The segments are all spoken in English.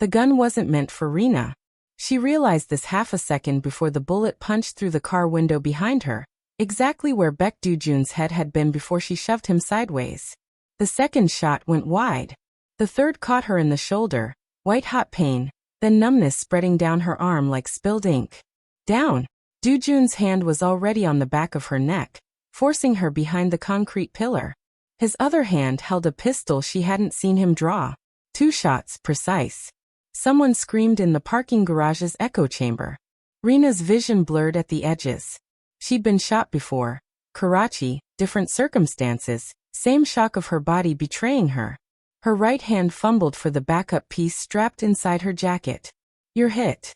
The gun wasn't meant for Rina. She realized this half a second before the bullet punched through the car window behind her, exactly where Baek Do-Jun's head had been before she shoved him sideways. The second shot went wide. The third caught her in the shoulder, white-hot pain, then numbness spreading down her arm like spilled ink. Down. Do-Jun's hand was already on the back of her neck, forcing her behind the concrete pillar. His other hand held a pistol she hadn't seen him draw. 2 shots, precise. Someone screamed in the parking garage's echo chamber. Rina's vision blurred at the edges. She'd been shot before. Karachi, different circumstances, same shock of her body betraying her. Her right hand fumbled for the backup piece strapped inside her jacket. "You're hit."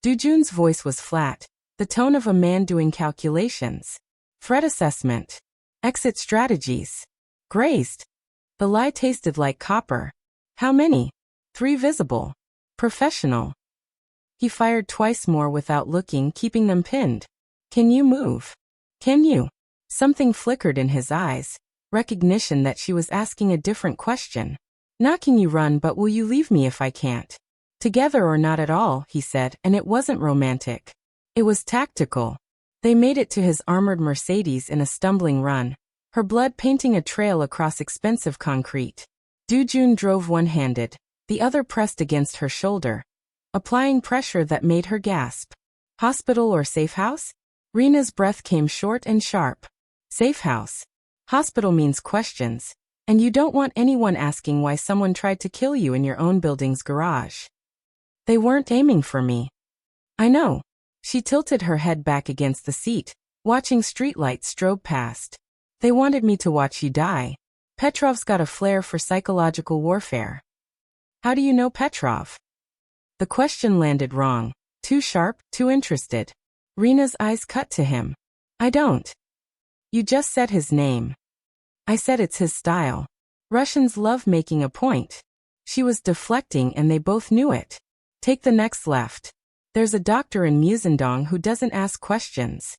Do-Jun's voice was flat, the tone of a man doing calculations. Threat assessment. Exit strategies. Grazed. The lie tasted like copper. How many? 3 visible. Professional. He fired twice more without looking, keeping them pinned. "Can you move? Can you?" Something flickered in his eyes, recognition that she was asking a different question. "Not can you run, but will you leave me if I can't?" "Together or not at all," he said, and it wasn't romantic. It was tactical. They made it to his armored Mercedes in a stumbling run, her blood painting a trail across expensive concrete. Do-Jun drove one-handed, the other pressed against her shoulder, applying pressure that made her gasp. Hospital or safe house? Rina's breath came short and sharp. Safe house. Hospital means questions, and you don't want anyone asking why someone tried to kill you in your own building's garage. "They weren't aiming for me." "I know." She tilted her head back against the seat, watching streetlights strobe past. "They wanted me to watch you die." Petrov's got a flair for psychological warfare. "How do you know Petrov?" The question landed wrong. Too sharp, too interested. Rina's eyes cut to him. "I don't." "You just said his name." "I said it's his style. Russians love making a point." She was deflecting and they both knew it. "Take the next left. There's a doctor in Musindong who doesn't ask questions."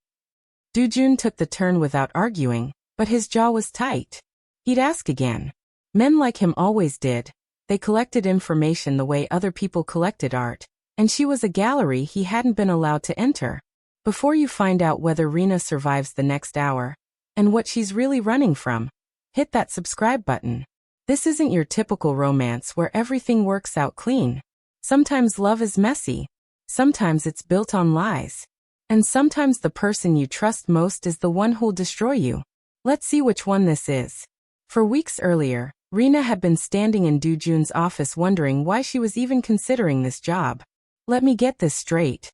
Do-Jun took the turn without arguing, but his jaw was tight. He'd ask again. Men like him always did. They collected information the way other people collected art, and she was a gallery he hadn't been allowed to enter. Before you find out whether Rina survives the next hour, and what she's really running from, hit that subscribe button. This isn't your typical romance where everything works out clean. Sometimes love is messy. Sometimes it's built on lies. And sometimes the person you trust most is the one who'll destroy you. Let's see which one this is. For weeks earlier, Rina had been standing in Do-Jun's office wondering why she was even considering this job. "Let me get this straight."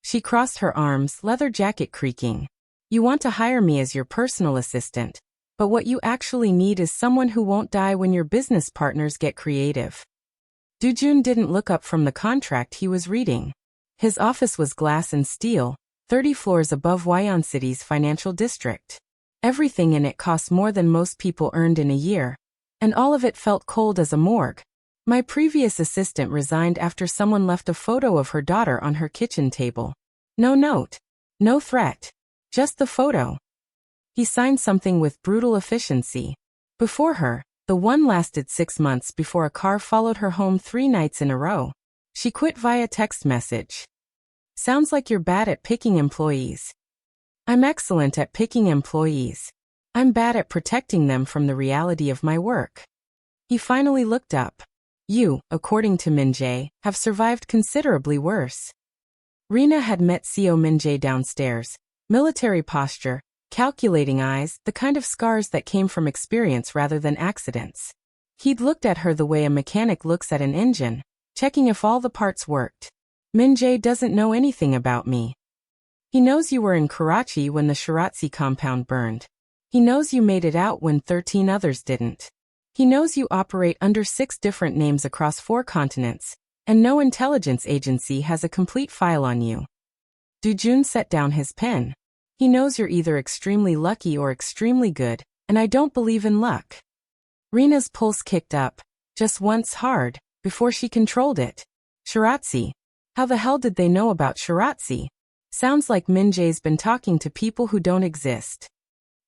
She crossed her arms, leather jacket creaking. "You want to hire me as your personal assistant, but what you actually need is someone who won't die when your business partners get creative." Do-Jun didn't look up from the contract he was reading. His office was glass and steel, 30 floors above Wyon City's financial district. Everything in it cost more than most people earned in a year, and all of it felt cold as a morgue. "My previous assistant resigned after someone left a photo of her daughter on her kitchen table. No note. No threat. Just the photo." He signed something with brutal efficiency. Before her, the one lasted 6 months before a car followed her home 3 nights in a row. She quit via text message. "Sounds like you're bad at picking employees." "I'm excellent at picking employees. I'm bad at protecting them from the reality of my work." He finally looked up. "You, according to Min-jae, have survived considerably worse." Rina had met CEO Min-jae downstairs. Military posture, calculating eyes, the kind of scars that came from experience rather than accidents. He'd looked at her the way a mechanic looks at an engine, checking if all the parts worked. "Min-jae doesn't know anything about me. He knows you were in Karachi when the Shiratsi compound burned. He knows you made it out when 13 others didn't. He knows you operate under 6 different names across 4 continents, and no intelligence agency has a complete file on you." Do-Jun set down his pen. "He knows you're either extremely lucky or extremely good, and I don't believe in luck." Rina's pulse kicked up, just once hard, before she controlled it. Shiratsi. How the hell did they know about Shiratsi? Sounds like Min-jae's been talking to people who don't exist.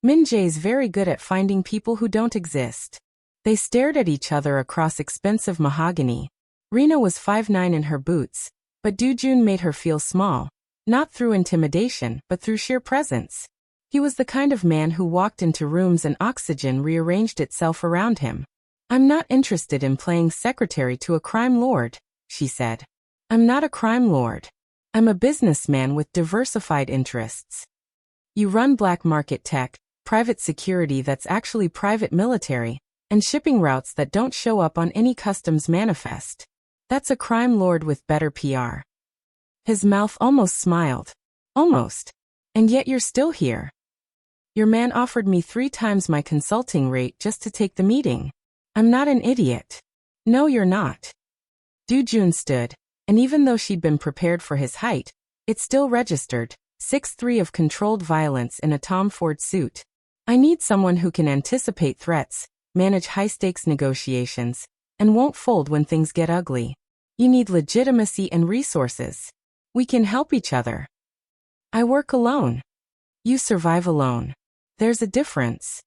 Min-jae's very good at finding people who don't exist. They stared at each other across expensive mahogany. Rina was 5'9" in her boots, but Do-Jun made her feel small, not through intimidation but through sheer presence. He was the kind of man who walked into rooms and oxygen rearranged itself around him. "I'm not interested in playing secretary to a crime lord," she said. "I'm not a crime lord. I'm a businessman with diversified interests. You run black market tech, private security that's actually private military, and shipping routes that don't show up on any customs manifest. That's a crime lord with better PR." His mouth almost smiled. "Almost. And yet you're still here. Your man offered me 3 times my consulting rate just to take the meeting. I'm not an idiot." "No, you're not." Do-Jun stood, and even though she'd been prepared for his height, it still registered, 6'3" of controlled violence in a Tom Ford suit. "I need someone who can anticipate threats, manage high-stakes negotiations, and won't fold when things get ugly. You need legitimacy and resources. We can help each other. I work alone. You survive alone. There's a difference."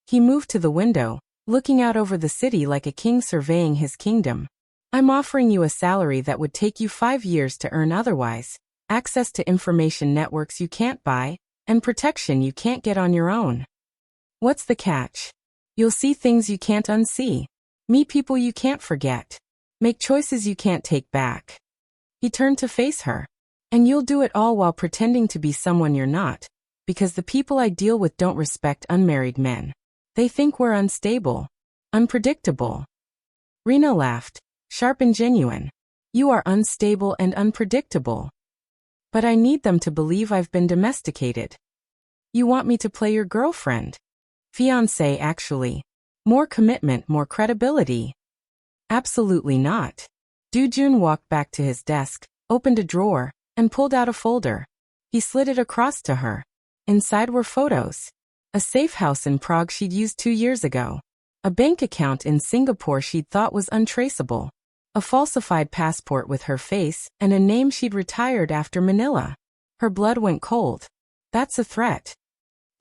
He moved to the window, looking out over the city like a king surveying his kingdom. "I'm offering you a salary that would take you 5 years to earn otherwise, access to information networks you can't buy, and protection you can't get on your own. What's the catch? You'll see things you can't unsee. Meet people you can't forget. Make choices you can't take back." He turned to face her. "And you'll do it all while pretending to be someone you're not, because the people I deal with don't respect unmarried men. They think we're unstable, unpredictable." Rina laughed, sharp and genuine. "You are unstable and unpredictable. But I need them to believe I've been domesticated. You want me to play your girlfriend? Fiancée, actually. More commitment, more credibility." "Absolutely not." Do-Jun walked back to his desk, opened a drawer, and pulled out a folder. He slid it across to her. Inside were photos. A safe house in Prague she'd used 2 years ago. A bank account in Singapore she'd thought was untraceable. A falsified passport with her face and a name she'd retired after Manila. Her blood went cold. "That's a threat.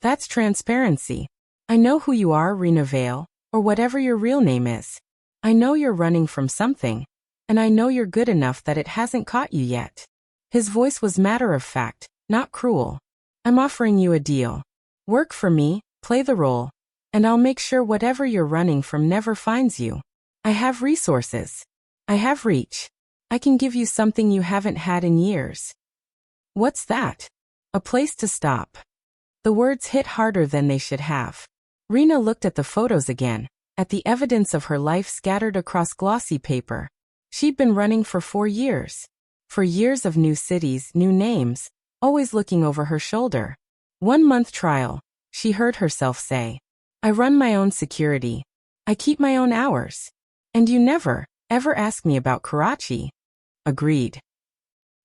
That's transparency. I know who you are, Rina Vale, or whatever your real name is. I know you're running from something, and I know you're good enough that it hasn't caught you yet." His voice was matter-of-fact, not cruel. "I'm offering you a deal. Work for me, play the role, and I'll make sure whatever you're running from never finds you. I have resources. I have reach. I can give you something you haven't had in years." "What's that?" "A place to stop." The words hit harder than they should have. Rina looked at the photos again, at the evidence of her life scattered across glossy paper. She'd been running for 4 years. 4 years of new cities, new names, always looking over her shoulder. 1-month trial, she heard herself say. "I run my own security. I keep my own hours. And you never, ever ask me about Karachi." "Agreed."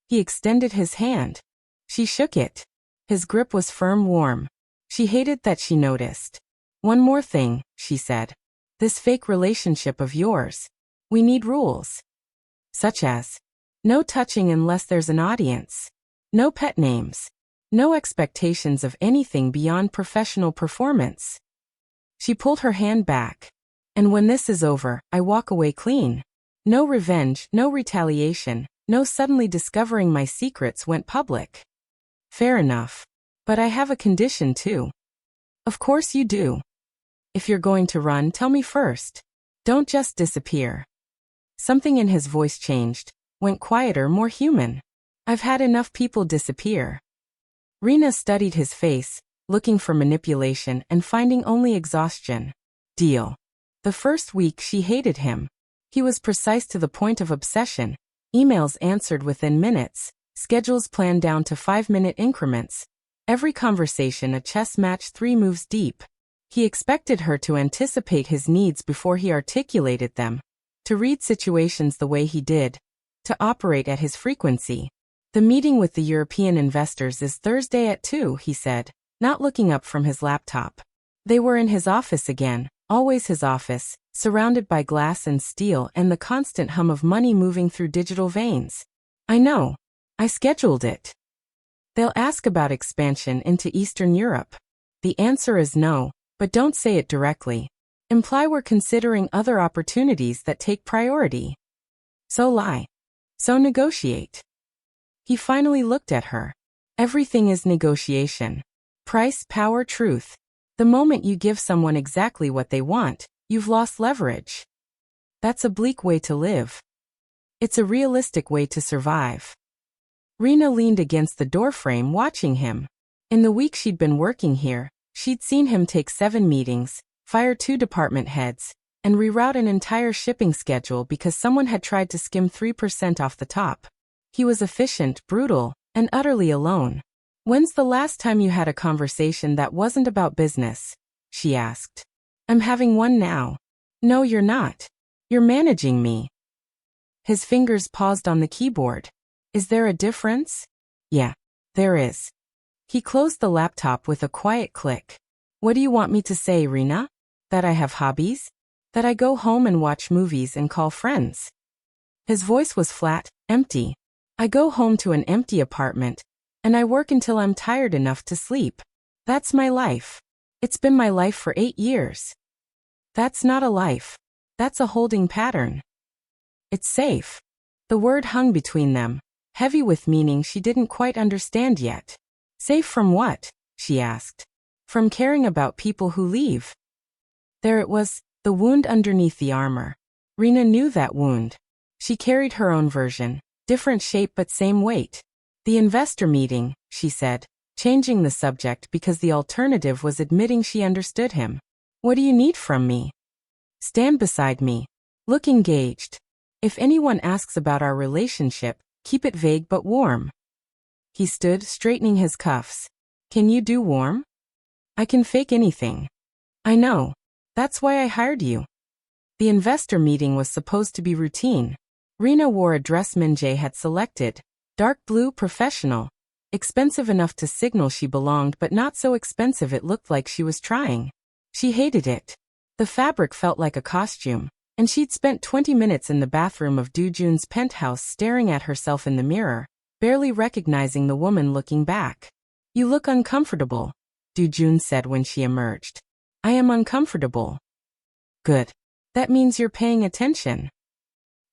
He extended his hand. She shook it. His grip was firm, warm. She hated that she noticed. "One more thing," she said. "This fake relationship of yours. We need rules." "Such as?" "No touching unless there's an audience. No pet names. No expectations of anything beyond professional performance." She pulled her hand back. "And when this is over, I walk away clean. No revenge, no retaliation, no suddenly discovering my secrets went public." "Fair enough. But I have a condition too." "Of course you do. If you're going to run, tell me first. Don't just disappear." Something in his voice changed, went quieter, more human. "I've had enough people disappear." Rina studied his face, looking for manipulation and finding only exhaustion. "Deal." The first week she hated him. He was precise to the point of obsession. Emails answered within minutes, schedules planned down to 5-minute increments. Every conversation a chess match 3 moves deep. He expected her to anticipate his needs before he articulated them, to read situations the way he did, to operate at his frequency. "The meeting with the European investors is Thursday at 2, he said, not looking up from his laptop. They were in his office again, always his office, surrounded by glass and steel and the constant hum of money moving through digital veins. "I know. I scheduled it." "They'll ask about expansion into Eastern Europe. The answer is no, but don't say it directly. Imply we're considering other opportunities that take priority." So lie. So negotiate. He finally looked at her. Everything is negotiation. Price, power, truth. The moment you give someone exactly what they want, you've lost leverage. That's a bleak way to live. It's a realistic way to survive. Rina leaned against the doorframe watching him. In the week she'd been working here, she'd seen him take 7 meetings, fire 2 department heads, and reroute an entire shipping schedule because someone had tried to skim 3% off the top. He was efficient, brutal, and utterly alone. When's the last time you had a conversation that wasn't about business? She asked. I'm having one now. No, you're not. You're managing me. His fingers paused on the keyboard. Is there a difference? Yeah, there is. He closed the laptop with a quiet click. What do you want me to say, Rina? That I have hobbies? That I go home and watch movies and call friends? His voice was flat, empty. I go home to an empty apartment, and I work until I'm tired enough to sleep. That's my life. It's been my life for 8 years. That's not a life. That's a holding pattern. It's safe. The word hung between them, heavy with meaning she didn't quite understand yet. Safe from what? She asked. From caring about people who leave. There it was, the wound underneath the armor. Rina knew that wound. She carried her own version, different shape but same weight. The investor meeting, she said, changing the subject because the alternative was admitting she understood him. What do you need from me? Stand beside me. Look engaged. If anyone asks about our relationship, keep it vague but warm. He stood, straightening his cuffs. Can you do warm? I can fake anything. I know. That's why I hired you. The investor meeting was supposed to be routine. Rina wore a dress Minjae had selected. Dark blue, professional. Expensive enough to signal she belonged but not so expensive it looked like she was trying. She hated it. The fabric felt like a costume, and she'd spent 20 minutes in the bathroom of Do-Jun's penthouse staring at herself in the mirror, barely recognizing the woman looking back. You look uncomfortable, Do-Jun said when she emerged. I am uncomfortable. Good. That means you're paying attention.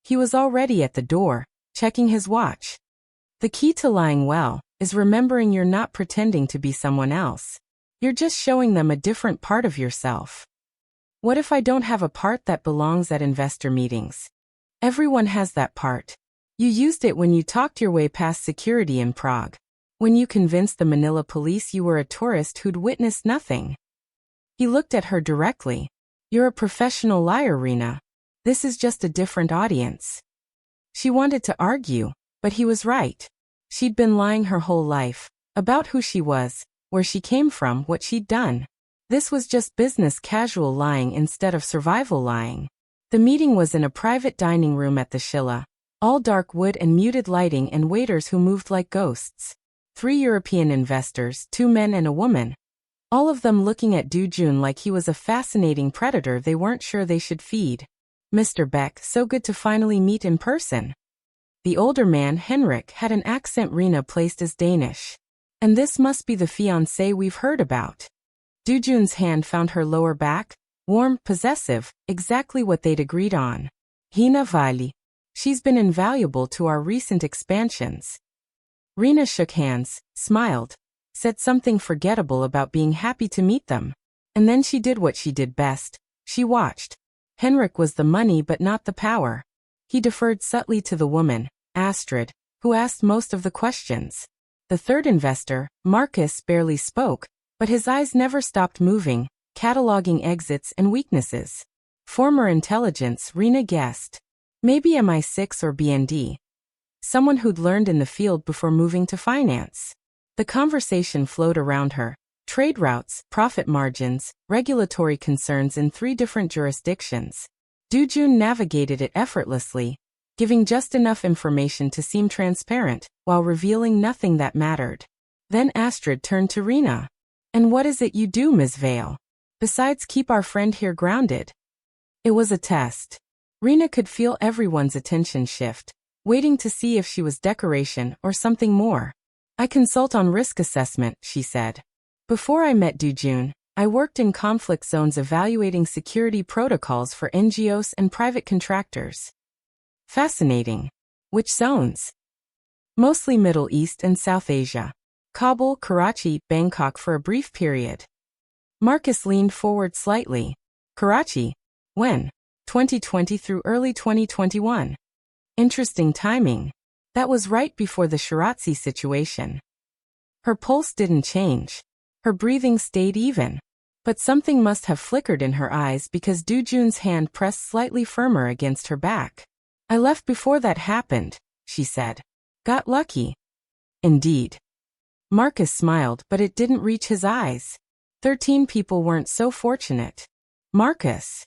He was already at the door, checking his watch. The key to lying well is remembering you're not pretending to be someone else. You're just showing them a different part of yourself. What if I don't have a part that belongs at investor meetings? Everyone has that part. You used it when you talked your way past security in Prague. When you convinced the Manila police you were a tourist who'd witnessed nothing. He looked at her directly. You're a professional liar, Rina. This is just a different audience. She wanted to argue, but he was right. She'd been lying her whole life, about who she was, where she came from, what she'd done. This was just business casual lying instead of survival lying. The meeting was in a private dining room at the Shilla, all dark wood and muted lighting and waiters who moved like ghosts. 3 European investors, 2 men and a woman. All of them looking at Do-Jun like he was a fascinating predator they weren't sure they should feed. Mr. Beck, so good to finally meet in person. The older man, Henrik, had an accent Rina placed as Danish. And this must be the fiancé we've heard about. Do-Jun's hand found her lower back, warm, possessive, exactly what they'd agreed on. Hina Vali. She's been invaluable to our recent expansions. Rina shook hands, smiled, said something forgettable about being happy to meet them. And then she did what she did best. She watched. Henrik was the money but not the power. He deferred subtly to the woman, Astrid, who asked most of the questions. The third investor, Marcus, barely spoke, but his eyes never stopped moving, cataloging exits and weaknesses. Former intelligence, Rina guessed. Maybe MI6 or BND. Someone who'd learned in the field before moving to finance. The conversation flowed around her. Trade routes, profit margins, regulatory concerns in 3 different jurisdictions. Do-Jun navigated it effortlessly, giving just enough information to seem transparent, while revealing nothing that mattered. Then Astrid turned to Rina. And what is it you do, Ms. Vale? Besides keep our friend here grounded? It was a test. Rina could feel everyone's attention shift, waiting to see if she was decoration or something more. I consult on risk assessment, she said. Before I met Do-Jun, I worked in conflict zones evaluating security protocols for NGOs and private contractors. Fascinating. Which zones? Mostly Middle East and South Asia. Kabul, Karachi, Bangkok for a brief period. Marcus leaned forward slightly. Karachi? When? 2020 through early 2021. Interesting timing. That was right before the Shirazi situation. Her pulse didn't change. Her breathing stayed even. But something must have flickered in her eyes because Do-Jun's hand pressed slightly firmer against her back. I left before that happened, she said. Got lucky. Indeed. Marcus smiled, but it didn't reach his eyes. 13 people weren't so fortunate. Marcus.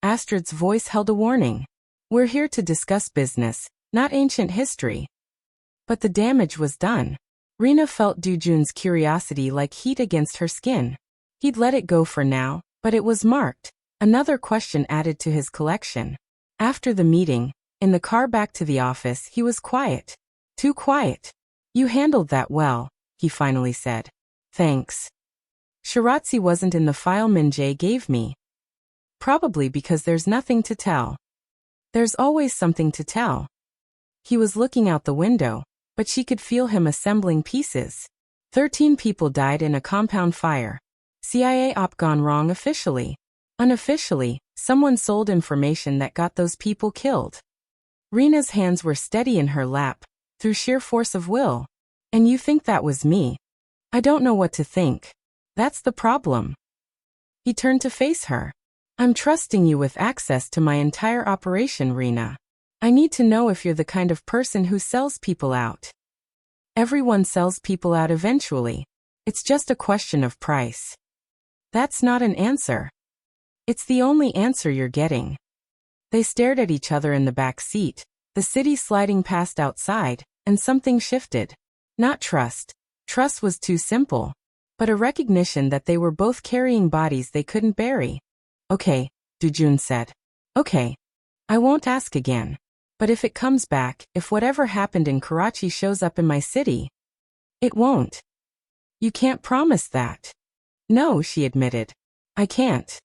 Astrid's voice held a warning. We're here to discuss business, not ancient history. But the damage was done. Rina felt Do-Jun's curiosity like heat against her skin. He'd let it go for now, but it was marked. Another question added to his collection. After the meeting, in the car back to the office, he was quiet. Too quiet. You handled that well, he finally said. Thanks. Shirazi wasn't in the file Minjae gave me. Probably because there's nothing to tell. There's always something to tell. He was looking out the window, but she could feel him assembling pieces. 13 people died in a compound fire. CIA op gone wrong officially. Unofficially, someone sold information that got those people killed. Rina's hands were steady in her lap, through sheer force of will. And you think that was me? I don't know what to think. That's the problem. He turned to face her. I'm trusting you with access to my entire operation, Rina. I need to know if you're the kind of person who sells people out. Everyone sells people out eventually. It's just a question of price. That's not an answer. It's the only answer you're getting. They stared at each other in the back seat, the city sliding past outside, and something shifted. Not trust. Trust was too simple. But a recognition that they were both carrying bodies they couldn't bury. Okay, Do-Jun said. Okay. I won't ask again. But if it comes back, if whatever happened in Karachi shows up in my city, it won't. You can't promise that. No, she admitted. I can't.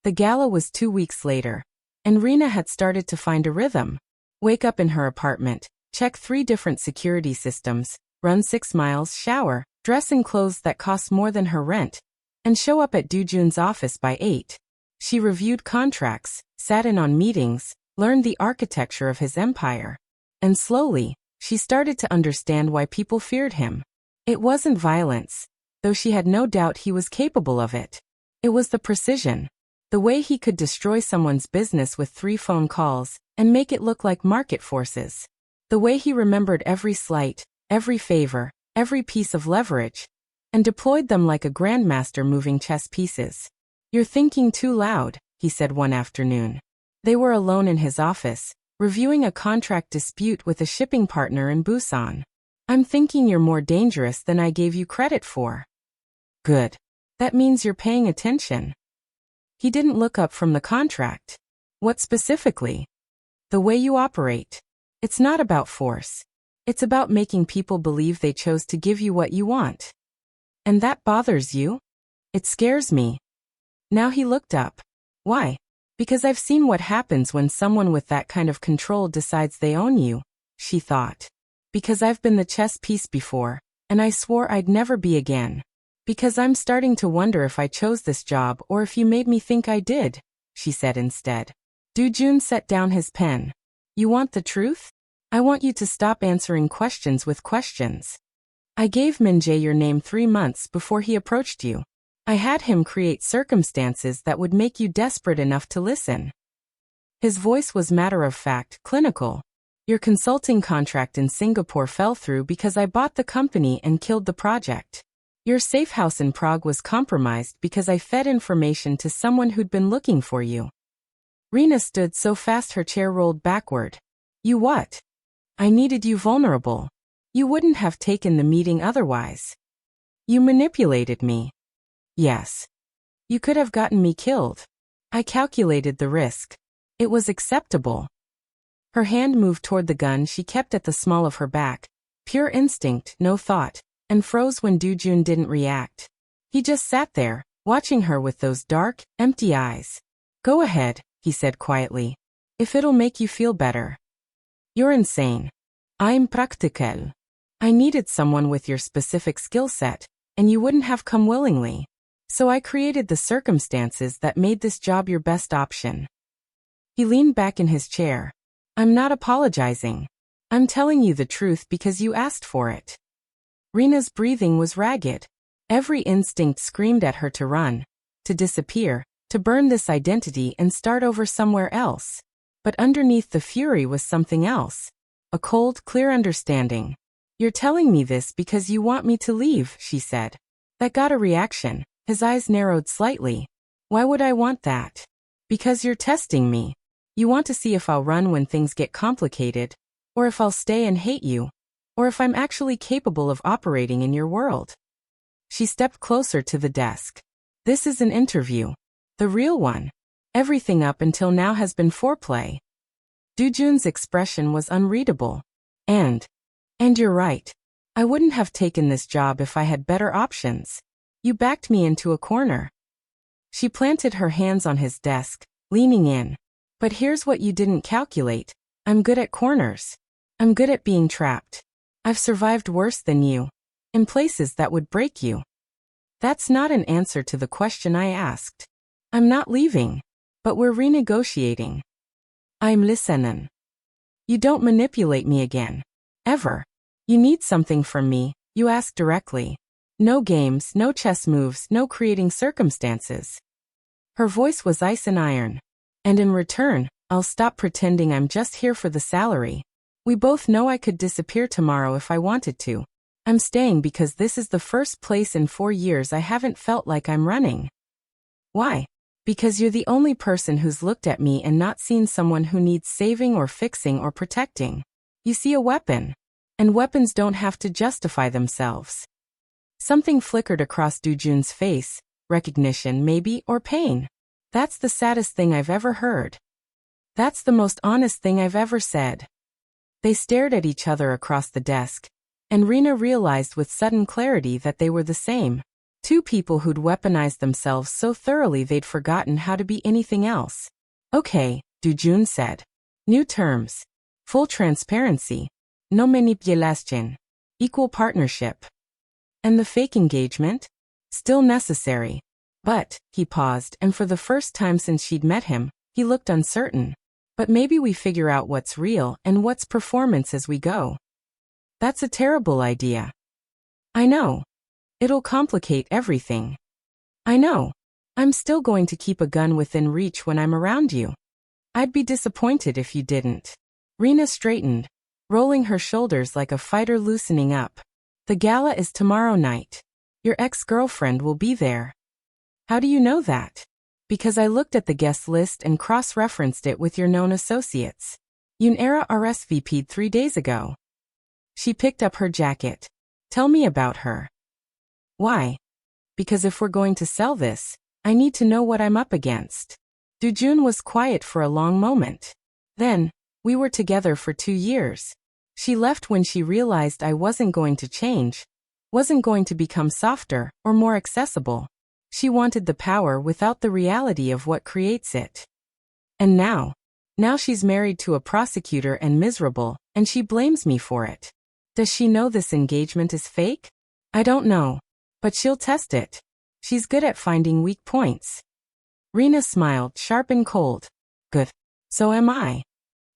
The gala was 2 weeks later, and Rina had started to find a rhythm. Wake up in her apartment, check 3 different security systems, run 6 miles, shower, dress in clothes that cost more than her rent, and show up at Do-Jun's office by 8. She reviewed contracts, sat in on meetings, learned the architecture of his empire. And slowly, she started to understand why people feared him. It wasn't violence, though she had no doubt he was capable of it. It was the precision. The way he could destroy someone's business with 3 phone calls and make it look like market forces. The way he remembered every slight, every favor, every piece of leverage, and deployed them like a grandmaster moving chess pieces. You're thinking too loud, he said one afternoon. They were alone in his office, reviewing a contract dispute with a shipping partner in Busan. I'm thinking you're more dangerous than I gave you credit for. Good. That means you're paying attention. He didn't look up from the contract. What specifically? The way you operate. It's not about force. It's about making people believe they chose to give you what you want. And that bothers you? It scares me. Now he looked up. Why? Because I've seen what happens when someone with that kind of control decides they own you, she thought. Because I've been the chess piece before, and I swore I'd never be again. Because I'm starting to wonder if I chose this job or if you made me think I did, she said instead. Do-Jun set down his pen. You want the truth? I want you to stop answering questions with questions. I gave Minjae your name 3 months before he approached you. I had him create circumstances that would make you desperate enough to listen. His voice was matter-of-fact, clinical. Your consulting contract in Singapore fell through because I bought the company and killed the project. Your safe house in Prague was compromised because I fed information to someone who'd been looking for you. Rina stood so fast her chair rolled backward. You what? I needed you vulnerable. You wouldn't have taken the meeting otherwise. You manipulated me. Yes. You could have gotten me killed. I calculated the risk. It was acceptable. Her hand moved toward the gun she kept at the small of her back. Pure instinct, no thought, and froze when Do-Jun didn't react. He just sat there, watching her with those dark, empty eyes. Go ahead, he said quietly. If it'll make you feel better. You're insane. I'm practical. I needed someone with your specific skill set, and you wouldn't have come willingly. So I created the circumstances that made this job your best option. He leaned back in his chair. I'm not apologizing. I'm telling you the truth because you asked for it. Rina's breathing was ragged. Every instinct screamed at her to run, to disappear, to burn this identity and start over somewhere else. But underneath the fury was something else. A cold, clear understanding. You're telling me this because you want me to leave, she said. That got a reaction. His eyes narrowed slightly. Why would I want that? Because you're testing me. You want to see if I'll run when things get complicated, or if I'll stay and hate you, or if I'm actually capable of operating in your world. She stepped closer to the desk. This is an interview. The real one. Everything up until now has been foreplay. Do-Jun's expression was unreadable. And you're right. I wouldn't have taken this job if I had better options. You backed me into a corner. She planted her hands on his desk, leaning in. But here's what you didn't calculate. I'm good at corners. I'm good at being trapped. I've survived worse than you. In places that would break you. That's not an answer to the question I asked. I'm not leaving. But we're renegotiating. I'm listening. You don't manipulate me again. Ever. You need something from me, you ask directly. No games, no chess moves, no creating circumstances. Her voice was ice and iron. And in return, I'll stop pretending I'm just here for the salary. We both know I could disappear tomorrow if I wanted to. I'm staying because this is the first place in 4 years I haven't felt like I'm running. Why? Because you're the only person who's looked at me and not seen someone who needs saving or fixing or protecting. You see a weapon. And weapons don't have to justify themselves. Something flickered across Do-Jun's face, recognition maybe, or pain. That's the saddest thing I've ever heard. That's the most honest thing I've ever said. They stared at each other across the desk, and Rina realized with sudden clarity that they were the same. Two people who'd weaponized themselves so thoroughly they'd forgotten how to be anything else. Okay, Do-Jun said. New terms. Full transparency. No manipulation. Equal partnership. And the fake engagement? Still necessary. But, he paused, and for the first time since she'd met him, he looked uncertain. But maybe we figure out what's real and what's performance as we go. That's a terrible idea. I know. It'll complicate everything. I know. I'm still going to keep a gun within reach when I'm around you. I'd be disappointed if you didn't. Rina straightened, rolling her shoulders like a fighter loosening up. The gala is tomorrow night. Your ex-girlfriend will be there. How do you know that? Because I looked at the guest list and cross-referenced it with your known associates. Unera RSVP'd 3 days ago. She picked up her jacket. Tell me about her. Why? Because if we're going to sell this, I need to know what I'm up against. Do-Jun was quiet for a long moment. Then, we were together for 2 years. She left when she realized I wasn't going to change, wasn't going to become softer or more accessible. She wanted the power without the reality of what creates it. And now she's married to a prosecutor and miserable, and she blames me for it. Does she know this engagement is fake? I don't know. But she'll test it. She's good at finding weak points. Rina smiled, sharp and cold. Good. So am I.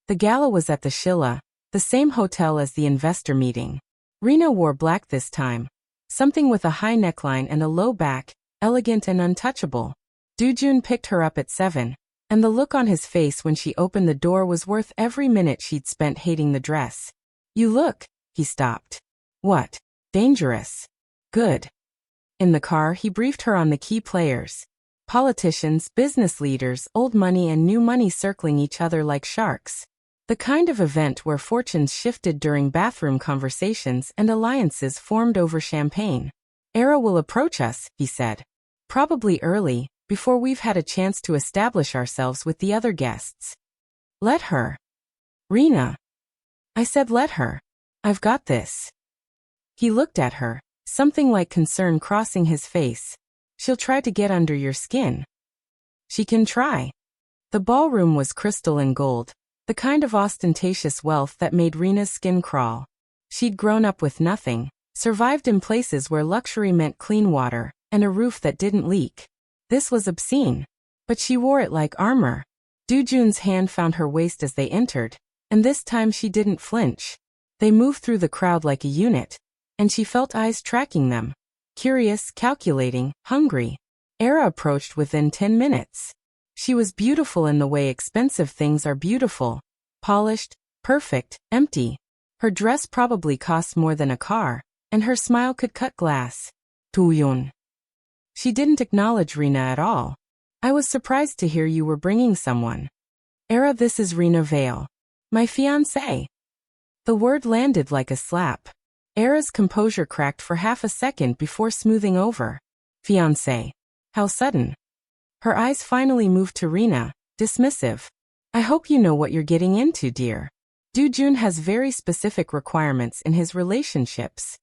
The gala was at the Shilla, the same hotel as the investor meeting. Rina wore black this time. Something with a high neckline and a low back, elegant and untouchable. Do-Jun picked her up at 7, and the look on his face when she opened the door was worth every minute she'd spent hating the dress. You look, he stopped. What? Dangerous. Good. In the car, he briefed her on the key players. Politicians, business leaders, old money and new money circling each other like sharks. The kind of event where fortunes shifted during bathroom conversations and alliances formed over champagne. Era will approach us, he said. Probably early, before we've had a chance to establish ourselves with the other guests. Let her. Rina. I said let her. I've got this. He looked at her, something like concern crossing his face. She'll try to get under your skin. She can try. The ballroom was crystal and gold, The kind of ostentatious wealth that made Rina's skin crawl. She'd grown up with nothing, survived in places where luxury meant clean water, and a roof that didn't leak. This was obscene. But she wore it like armor. Do-Jun's hand found her waist as they entered, and this time she didn't flinch. They moved through the crowd like a unit, and she felt eyes tracking them. Curious, calculating, hungry. Era approached within 10 minutes. She was beautiful in the way expensive things are beautiful. Polished, perfect, empty. Her dress probably cost more than a car, and her smile could cut glass. Do-Jun. She didn't acknowledge Rina at all. I was surprised to hear you were bringing someone. Era, this is Rina Vale. My fiancée. The word landed like a slap. Era's composure cracked for half a second before smoothing over. Fiancée. How sudden. Her eyes finally moved to Rina, dismissive. I hope you know what you're getting into, dear. Do-Jun has very specific requirements in his relationships.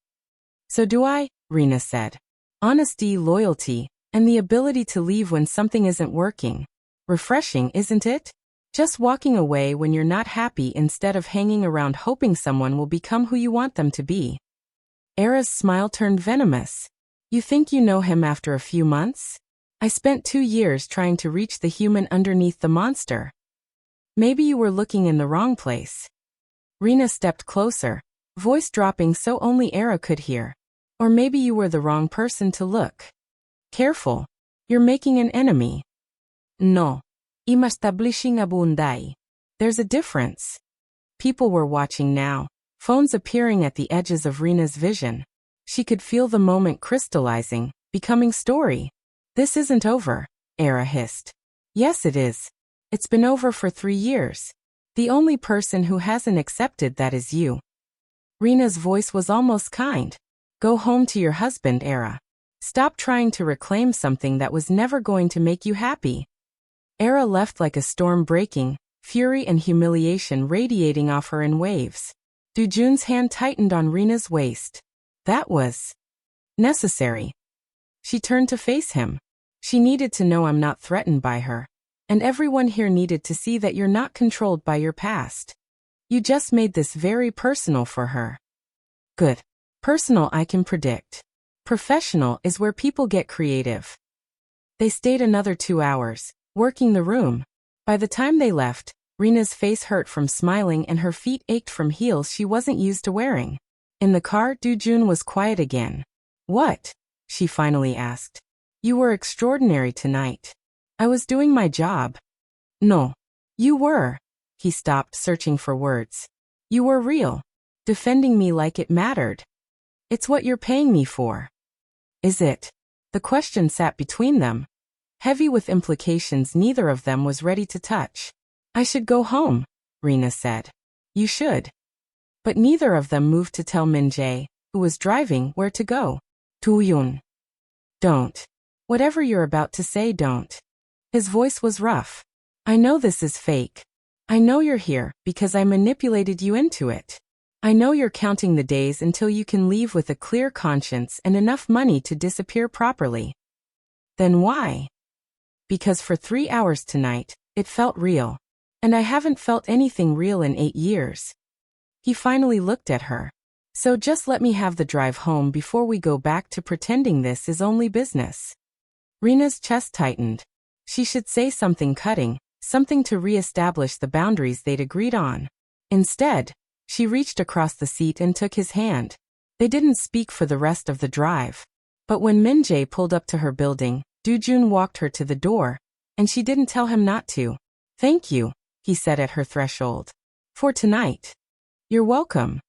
So do I, Rina said. Honesty, loyalty, and the ability to leave when something isn't working. Refreshing, isn't it? Just walking away when you're not happy instead of hanging around hoping someone will become who you want them to be. Era's smile turned venomous. You think you know him after a few months? I spent 2 years trying to reach the human underneath the monster. Maybe you were looking in the wrong place. Rina stepped closer, voice dropping so only Era could hear. Or maybe you were the wrong person to look. Careful. You're making an enemy. No. I'm establishing a bondad. There's a difference. People were watching now, phones appearing at the edges of Rina's vision. She could feel the moment crystallizing, becoming story. This isn't over, Era hissed. Yes, it is. It's been over for 3 years. The only person who hasn't accepted that is you. Rina's voice was almost kind. Go home to your husband, Era. Stop trying to reclaim something that was never going to make you happy. Era left like a storm breaking, fury and humiliation radiating off her in waves. Do-Jun's hand tightened on Rina's waist. That was necessary. She turned to face him. She needed to know I'm not threatened by her. And everyone here needed to see that you're not controlled by your past. You just made this very personal for her. Good. Personal I can predict. Professional is where people get creative. They stayed another 2 hours, working the room. By the time they left, Rina's face hurt from smiling and her feet ached from heels she wasn't used to wearing. In the car, Do-Jun was quiet again. What? She finally asked. You were extraordinary tonight. I was doing my job. No. You were. He stopped, searching for words. You were real. Defending me like it mattered. It's what you're paying me for. Is it? The question sat between them. Heavy with implications neither of them was ready to touch. I should go home, Rina said. You should. But neither of them moved to tell Min-jae, who was driving, where to go. Do-Jun. Don't. Whatever you're about to say, don't. His voice was rough. I know this is fake. I know you're here because I manipulated you into it. I know you're counting the days until you can leave with a clear conscience and enough money to disappear properly. Then why? Because for 3 hours tonight, it felt real. And I haven't felt anything real in 8 years. He finally looked at her. So just let me have the drive home before we go back to pretending this is only business. Rina's chest tightened. She should say something cutting, something to re-establish the boundaries they'd agreed on. Instead, she reached across the seat and took his hand. They didn't speak for the rest of the drive. But when Min-jae pulled up to her building, Do-Jun walked her to the door, and she didn't tell him not to. Thank you, he said at her threshold. For tonight. You're welcome.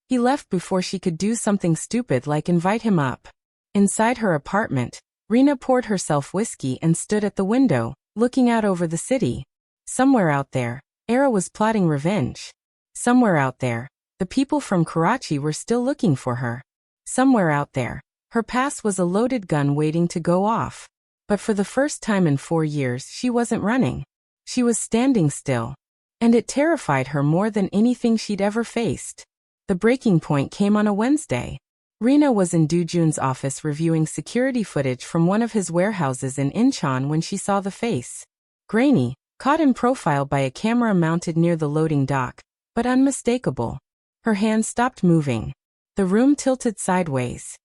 He left before she could do something stupid like invite him up. Inside her apartment, Rina poured herself whiskey and stood at the window, looking out over the city. Somewhere out there, Era was plotting revenge. Somewhere out there, the people from Karachi were still looking for her. Somewhere out there, her past was a loaded gun waiting to go off. But for the first time in 4 years she wasn't running. She was standing still. And it terrified her more than anything she'd ever faced. The breaking point came on a Wednesday. Rina was in Do-Jun's office reviewing security footage from one of his warehouses in Incheon when she saw the face. Grainy, caught in profile by a camera mounted near the loading dock, but unmistakable. Her hand stopped moving. The room tilted sideways.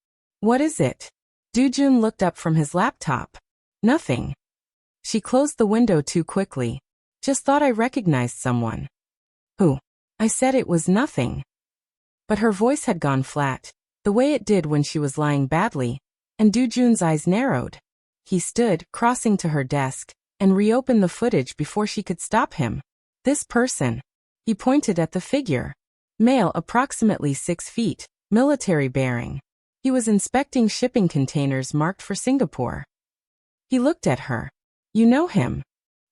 What is it? Do-Jun looked up from his laptop. Nothing. She closed the window too quickly. Just thought I recognized someone. Who? I said it was nothing. But her voice had gone flat, the way it did when she was lying badly, and Do-Jun's eyes narrowed. He stood, crossing to her desk, and reopened the footage before she could stop him. This person. He pointed at the figure. Male, approximately 6 feet, military bearing. He was inspecting shipping containers marked for Singapore. He looked at her. You know him?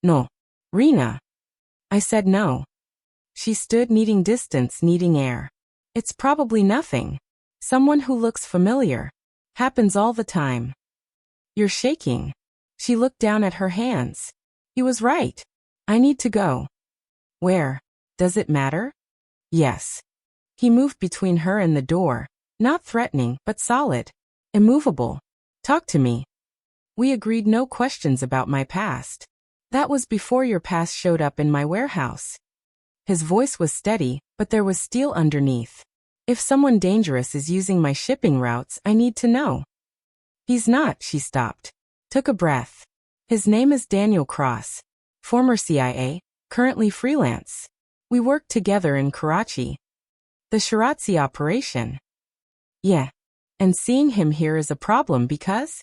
No. Rina. I said no. She stood, needing distance, needing air. It's probably nothing. Someone who looks familiar. Happens all the time. You're shaking. She looked down at her hands. He was right. I need to go. Where? Does it matter? Yes. He moved between her and the door, not threatening, but solid. Immovable. Talk to me. We agreed no questions about my past. That was before your past showed up in my warehouse. His voice was steady, but there was steel underneath. If someone dangerous is using my shipping routes, I need to know. He's not, she stopped. Took a breath. His name is Daniel Cross. Former CIA, currently freelance. We worked together in Karachi. The Karachi operation. Yeah. And seeing him here is a problem because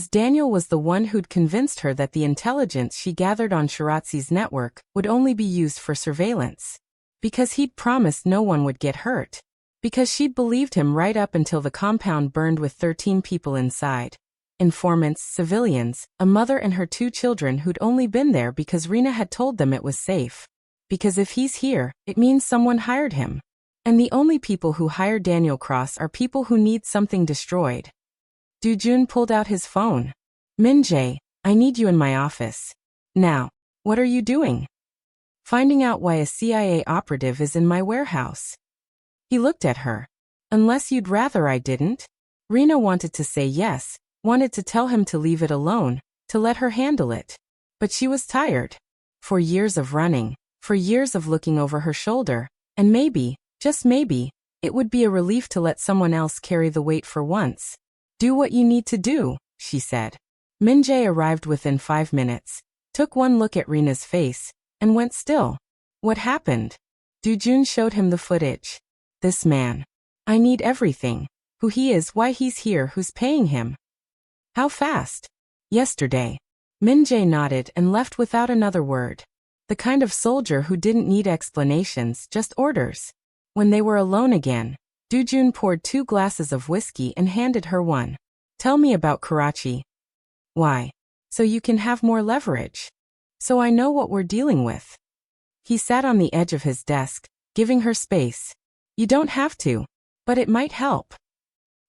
Daniel was the one who'd convinced her that the intelligence she gathered on Karachi's network would only be used for surveillance. Because he'd promised no one would get hurt. Because she'd believed him right up until the compound burned with 13 people inside. Informants, civilians, a mother and her 2 children who'd only been there because Rina had told them it was safe. Because if he's here, it means someone hired him. And the only people who hire Daniel Cross are people who need something destroyed. Do-Jun pulled out his phone. Min-jae, I need you in my office. Now. What are you doing? Finding out why a CIA operative is in my warehouse. He looked at her. Unless you'd rather I didn't? Rina wanted to say yes, wanted to tell him to leave it alone, to let her handle it. But she was tired. For years of running, for years of looking over her shoulder, and maybe, just maybe, it would be a relief to let someone else carry the weight for once. Do what you need to do, she said. Min-jae arrived within 5 minutes, took one look at Rina's face, and went still. What happened? Do-Jun showed him the footage. This man. I need everything. Who he is, why he's here, who's paying him. How fast? Yesterday. Min-jae nodded and left without another word. The kind of soldier who didn't need explanations, just orders. When they were alone again, Do-Jun poured 2 glasses of whiskey and handed her one. Tell me about Karachi. Why? So you can have more leverage. So I know what we're dealing with. He sat on the edge of his desk, giving her space. You don't have to, but it might help.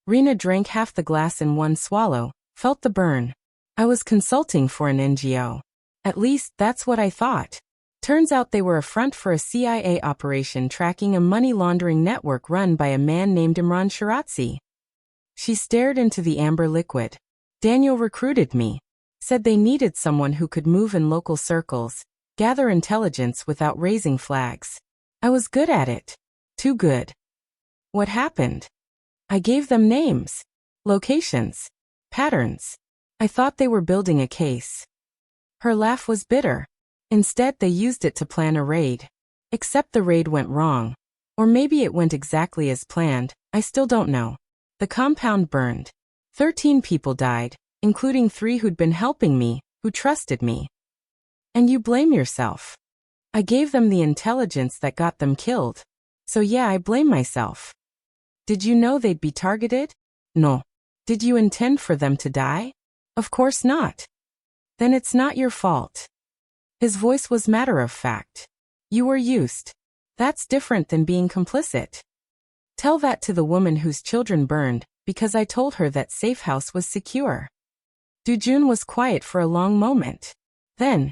Rina drank half the glass in one swallow, felt the burn. I was consulting for an NGO. At least, that's what I thought. Turns out they were a front for a CIA operation tracking a money laundering network run by a man named Imran Shirazi. She stared into the amber liquid. Daniel recruited me. Said they needed someone who could move in local circles, gather intelligence without raising flags. I was good at it. Too good. What happened? I gave them names, locations, patterns. I thought they were building a case. Her laugh was bitter. Instead, they used it to plan a raid. Except the raid went wrong. Or maybe it went exactly as planned, I still don't know. The compound burned. 13 people died, including 3 who'd been helping me, who trusted me. And you blame yourself. I gave them the intelligence that got them killed. So yeah, I blame myself. Did you know they'd be targeted? No. Did you intend for them to die? Of course not. Then it's not your fault. His voice was matter of fact. You were used. That's different than being complicit. Tell that to the woman whose children burned, because I told her that safe house was secure. Do-Jun was quiet for a long moment. Then,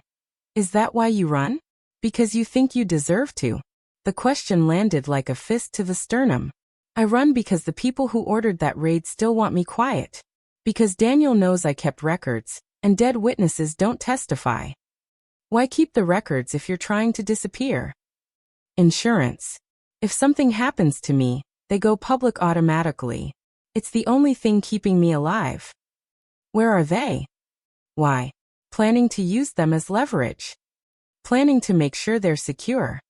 is that why you run? Because you think you deserve to? The question landed like a fist to the sternum. I run because the people who ordered that raid still want me quiet. Because Daniel knows I kept records, and dead witnesses don't testify. Why keep the records if you're trying to disappear? Insurance. If something happens to me, they go public automatically. It's the only thing keeping me alive. Where are they? Why? Planning to use them as leverage. Planning to make sure they're secure.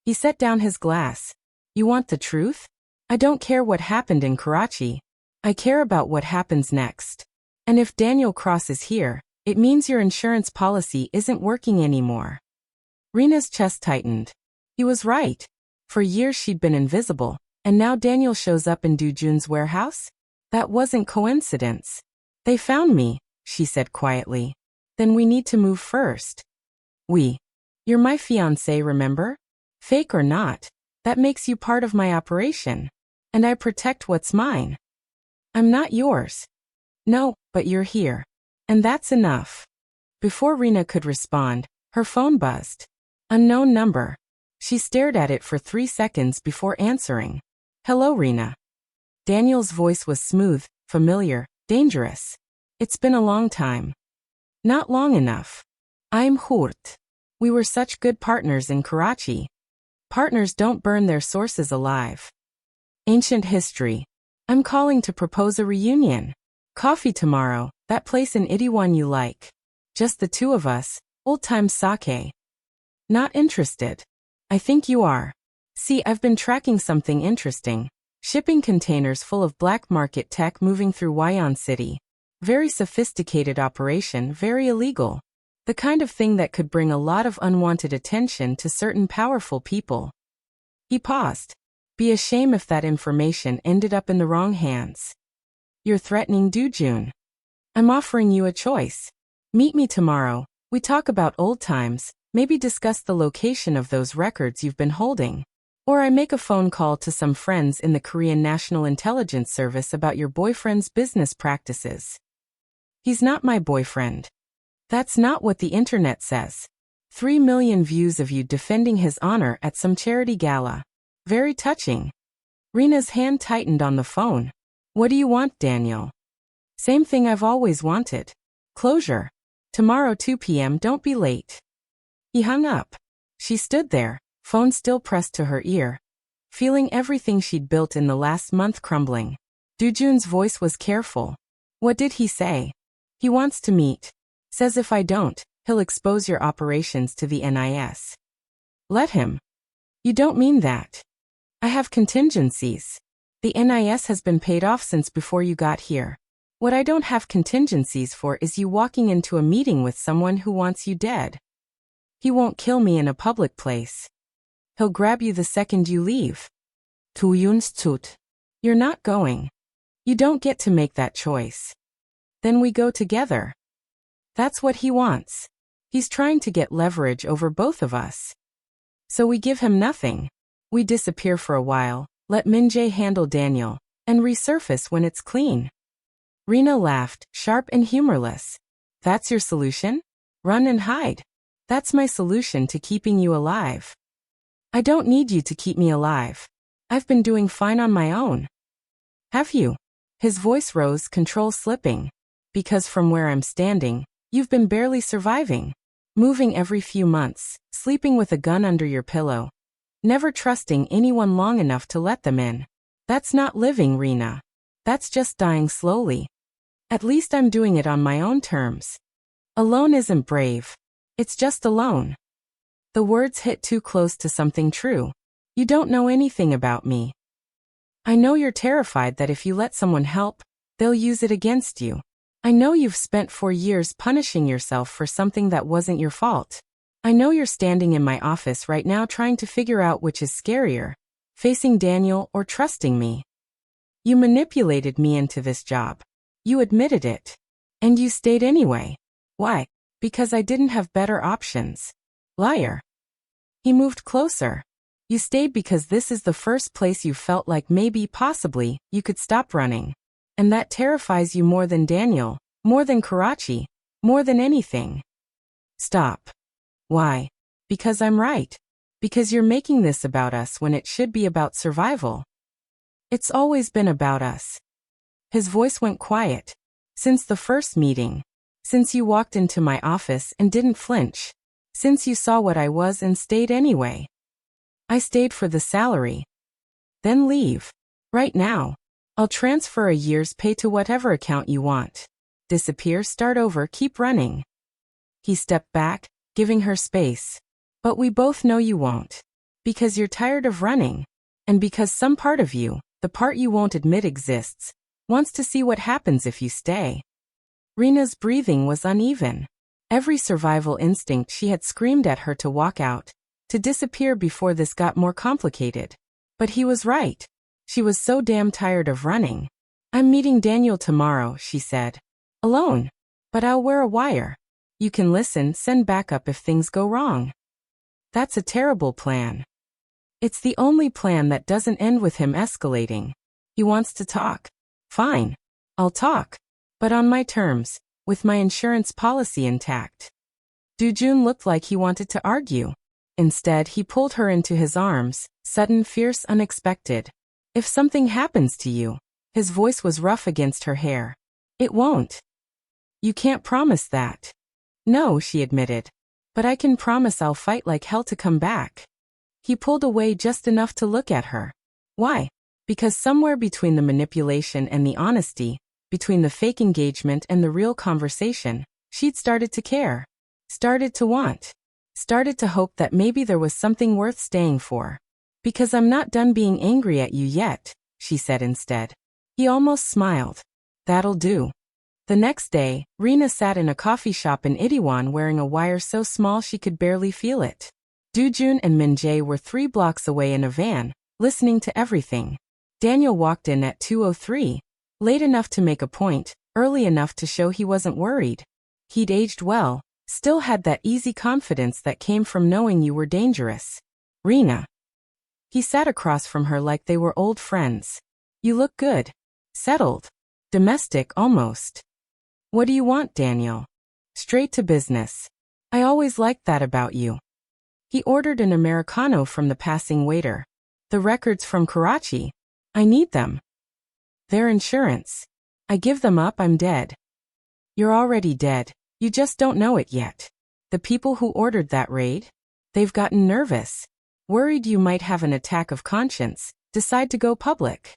He set down his glass. You want the truth? I don't care what happened in Karachi. I care about what happens next. And if Daniel crosses here, it means your insurance policy isn't working anymore. Rina's chest tightened. He was right. For years she'd been invisible, and now Daniel shows up in Do-Jun's warehouse? That wasn't coincidence. They found me, she said quietly. Then we need to move first. You're my fiancée, remember? Fake or not, that makes you part of my operation. And I protect what's mine. I'm not yours. No, but you're here. And that's enough. Before Rina could respond, her phone buzzed. Unknown number. She stared at it for 3 seconds before answering. Hello, Rina. Daniel's voice was smooth, familiar, dangerous. It's been a long time. Not long enough. I'm Hurt. We were such good partners in Karachi. Partners don't burn their sources alive. Ancient history. I'm calling to propose a reunion. Coffee tomorrow, that place in Itaewon you like. Just the two of us, old-time sake. Not interested. I think you are. See, I've been tracking something interesting. Shipping containers full of black market tech moving through Wyon City. Very sophisticated operation, very illegal. The kind of thing that could bring a lot of unwanted attention to certain powerful people. He paused. Be a shame if that information ended up in the wrong hands. You're threatening Do-Jun. I'm offering you a choice. Meet me tomorrow. We talk about old times, maybe discuss the location of those records you've been holding. Or I make a phone call to some friends in the Korean National Intelligence Service about your boyfriend's business practices. He's not my boyfriend. That's not what the internet says. 3 million views of you defending his honor at some charity gala. Very touching. Rina's hand tightened on the phone. What do you want, Daniel? Same thing I've always wanted. Closure. Tomorrow 2 p.m. Don't be late. He hung up. She stood there, phone still pressed to her ear, feeling everything she'd built in the last month crumbling. Do-Jun's voice was careful. What did he say? He wants to meet. Says if I don't, he'll expose your operations to the NIS. Let him. You don't mean that. I have contingencies. The NIS has been paid off since before you got here. What I don't have contingencies for is you walking into a meeting with someone who wants you dead. He won't kill me in a public place. He'll grab you the second you leave. Do-Jun's tut. You're not going. You don't get to make that choice. Then we go together. That's what he wants. He's trying to get leverage over both of us. So we give him nothing. We disappear for a while, let Min-jae handle Daniel, and resurface when it's clean. Rina laughed, sharp and humorless. That's your solution? Run and hide. That's my solution to keeping you alive. I don't need you to keep me alive. I've been doing fine on my own. Have you? His voice rose, control slipping. Because from where I'm standing, you've been barely surviving. Moving every few months, sleeping with a gun under your pillow. Never trusting anyone long enough to let them in. That's not living, Rina. That's just dying slowly. At least I'm doing it on my own terms. Alone isn't brave. It's just alone. The words hit too close to something true. You don't know anything about me. I know you're terrified that if you let someone help, they'll use it against you. I know you've spent 4 years punishing yourself for something that wasn't your fault. I know you're standing in my office right now trying to figure out which is scarier, facing Daniel or trusting me. You manipulated me into this job. You admitted it. And you stayed anyway. Why? Because I didn't have better options. Liar. He moved closer. You stayed because this is the first place you felt like maybe, possibly, you could stop running. And that terrifies you more than Daniel, more than Karachi, more than anything. Stop. Why? Because I'm right. Because you're making this about us when it should be about survival. It's always been about us. His voice went quiet. Since the first meeting. Since you walked into my office and didn't flinch. Since you saw what I was and stayed anyway. I stayed for the salary. Then leave. Right now. I'll transfer a year's pay to whatever account you want. Disappear, start over, keep running. He stepped back, giving her space. But we both know you won't. Because you're tired of running. And because some part of you, the part you won't admit exists, wants to see what happens if you stay. Rina's breathing was uneven. Every survival instinct she had screamed at her to walk out, to disappear before this got more complicated. But he was right. She was so damn tired of running. I'm meeting Daniel tomorrow, she said. Alone. But I'll wear a wire. You can listen, send backup if things go wrong. That's a terrible plan. It's the only plan that doesn't end with him escalating. He wants to talk. Fine. I'll talk. But on my terms, with my insurance policy intact. Do-Jun looked like he wanted to argue. Instead, he pulled her into his arms, sudden, fierce, unexpected. If something happens to you, his voice was rough against her hair. It won't. You can't promise that. No, she admitted. But I can promise I'll fight like hell to come back. He pulled away just enough to look at her. Why? Because somewhere between the manipulation and the honesty, between the fake engagement and the real conversation, she'd started to care. Started to want. Started to hope that maybe there was something worth staying for. Because I'm not done being angry at you yet, she said instead. He almost smiled. That'll do. The next day, Rina sat in a coffee shop in Itaewon wearing a wire so small she could barely feel it. Do-Jun and Min-jae were 3 blocks away in a van, listening to everything. Daniel walked in at 2:03, late enough to make a point, early enough to show he wasn't worried. He'd aged well, still had that easy confidence that came from knowing you were dangerous. Rina. He sat across from her like they were old friends. You look good. Settled. Domestic, almost. What do you want, Daniel? Straight to business. I always liked that about you. He ordered an Americano from the passing waiter. The records from Karachi. I need them. Their insurance. I give them up, I'm dead. You're already dead. You just don't know it yet. The people who ordered that raid? They've gotten nervous. Worried you might have an attack of conscience, decide to go public.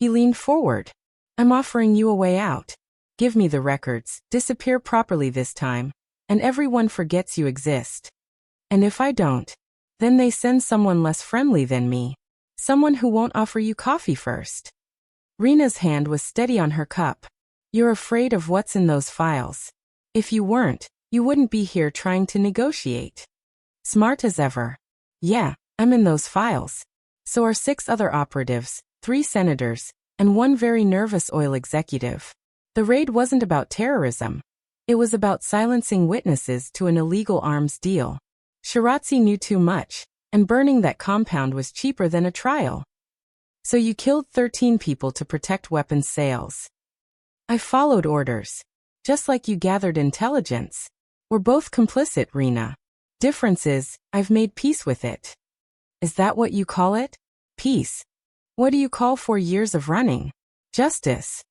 He leaned forward. I'm offering you a way out. Give me the records, disappear properly this time, and everyone forgets you exist. And if I don't, then they send someone less friendly than me. Someone who won't offer you coffee first. Rina's hand was steady on her cup. You're afraid of what's in those files. If you weren't, you wouldn't be here trying to negotiate. Smart as ever. Yeah, I'm in those files. So are 6 other operatives, 3 senators, and 1 very nervous oil executive. The raid wasn't about terrorism. It was about silencing witnesses to an illegal arms deal. Shirazi knew too much, and burning that compound was cheaper than a trial. So you killed 13 people to protect weapons sales. I followed orders. Just like you gathered intelligence. We're both complicit, Rina. Difference is, I've made peace with it. Is that what you call it? Peace. What do you call 4 years of running? Justice.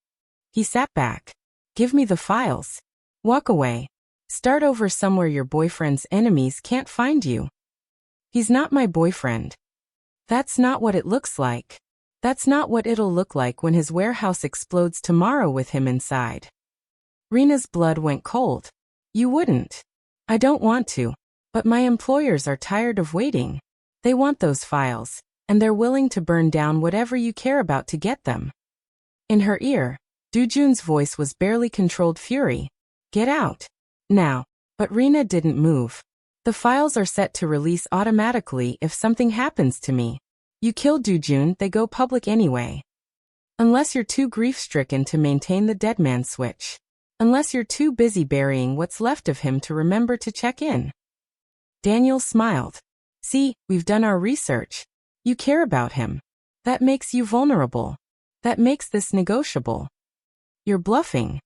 He sat back. Give me the files. Walk away. Start over somewhere your boyfriend's enemies can't find you. He's not my boyfriend. That's not what it looks like. That's not what it'll look like when his warehouse explodes tomorrow with him inside. Rina's blood went cold. You wouldn't. I don't want to. But my employers are tired of waiting. They want those files, and they're willing to burn down whatever you care about to get them. In her ear, Do-Jun's voice was barely controlled fury. Get out. Now. But Rina didn't move. The files are set to release automatically if something happens to me. You kill Do-Jun, they go public anyway. Unless you're too grief-stricken to maintain the dead man switch. Unless you're too busy burying what's left of him to remember to check in. Daniel smiled. See, we've done our research. You care about him. That makes you vulnerable. That makes this negotiable. You're bluffing.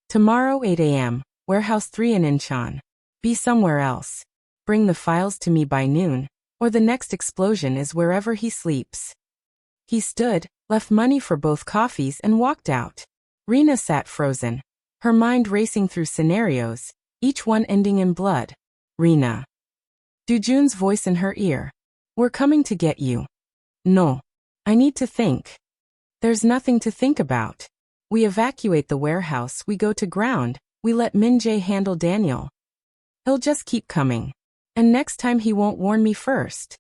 Tomorrow 8 a.m., Warehouse 3 in Incheon. Be somewhere else. Bring the files to me by noon, or the next explosion is wherever he sleeps. He stood, left money for both coffees and walked out. Rina sat frozen. Her mind racing through scenarios, each one ending in blood. Rina. Do-Jun's voice in her ear. We're coming to get you. No. I need to think. There's nothing to think about. We evacuate the warehouse, we go to ground, we let Min-jae handle Daniel. He'll just keep coming. And next time he won't warn me first.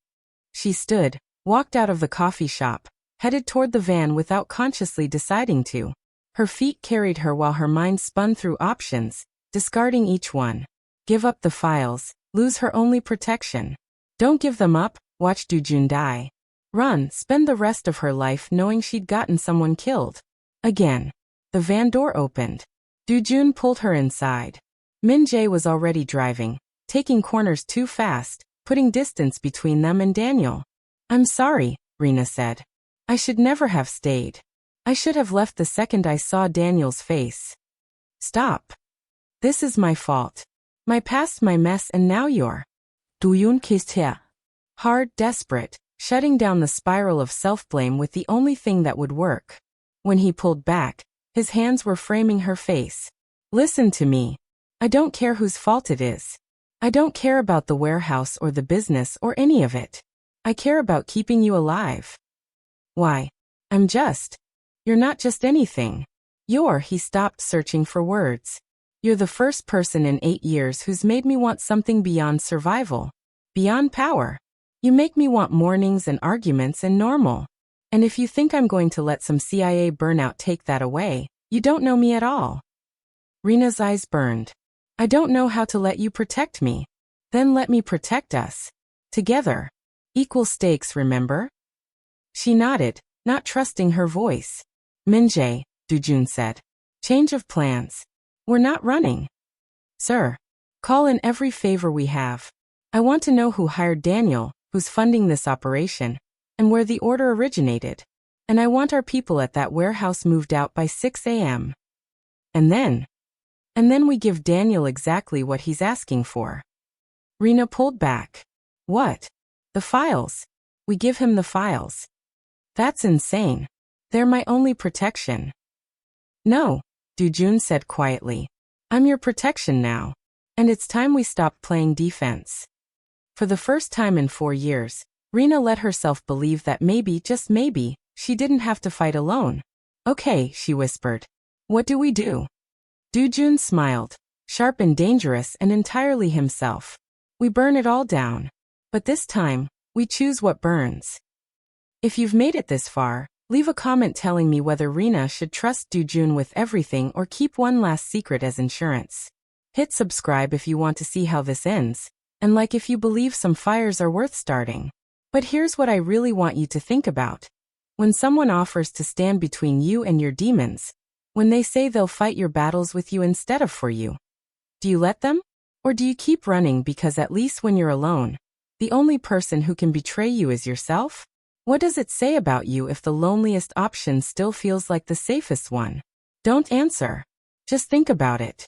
She stood, walked out of the coffee shop, headed toward the van without consciously deciding to. Her feet carried her while her mind spun through options, discarding each one. Give up the files, lose her only protection. Don't give them up, watch Do-Jun die. Run, spend the rest of her life knowing she'd gotten someone killed. Again. The van door opened. Do-Jun pulled her inside. Min-jae was already driving, taking corners too fast, putting distance between them and Daniel. I'm sorry, Rina said. I should never have stayed. I should have left the second I saw Daniel's face. Stop. This is my fault. My past, my mess, and now you're. Do-Jun kissed her. Hard, desperate, shutting down the spiral of self-blame with the only thing that would work. When he pulled back, his hands were framing her face. Listen to me. I don't care whose fault it is. I don't care about the warehouse or the business or any of it. I care about keeping you alive. Why? I'm just. You're not just anything. He stopped searching for words. You're the first person in 8 years who's made me want something beyond survival. Beyond power. You make me want mornings and arguments and normal. And if you think I'm going to let some CIA burnout take that away, you don't know me at all. Rina's eyes burned. I don't know how to let you protect me. Then let me protect us. Together. Equal stakes, remember? She nodded, not trusting her voice. Min-jae, Do-Jun said. Change of plans. We're not running. Sir. Call in every favor we have. I want to know who hired Daniel, who's funding this operation, and where the order originated. And I want our people at that warehouse moved out by 6 a.m. And then we give Daniel exactly what he's asking for. Rina pulled back. What? The files. We give him the files. That's insane. They're my only protection. No, Do-Jun said quietly. I'm your protection now. And it's time we stopped playing defense. For the first time in 4 years, Rina let herself believe that maybe, just maybe, she didn't have to fight alone. Okay, she whispered. What do we do? Do-Jun smiled, sharp and dangerous and entirely himself. We burn it all down. But this time, we choose what burns. If you've made it this far, leave a comment telling me whether Rina should trust Do-Jun with everything or keep one last secret as insurance. Hit subscribe if you want to see how this ends, and like if you believe some fires are worth starting. But here's what I really want you to think about. When someone offers to stand between you and your demons, when they say they'll fight your battles with you instead of for you, do you let them? Or do you keep running because at least when you're alone, the only person who can betray you is yourself? What does it say about you if the loneliest option still feels like the safest one? Don't answer. Just think about it.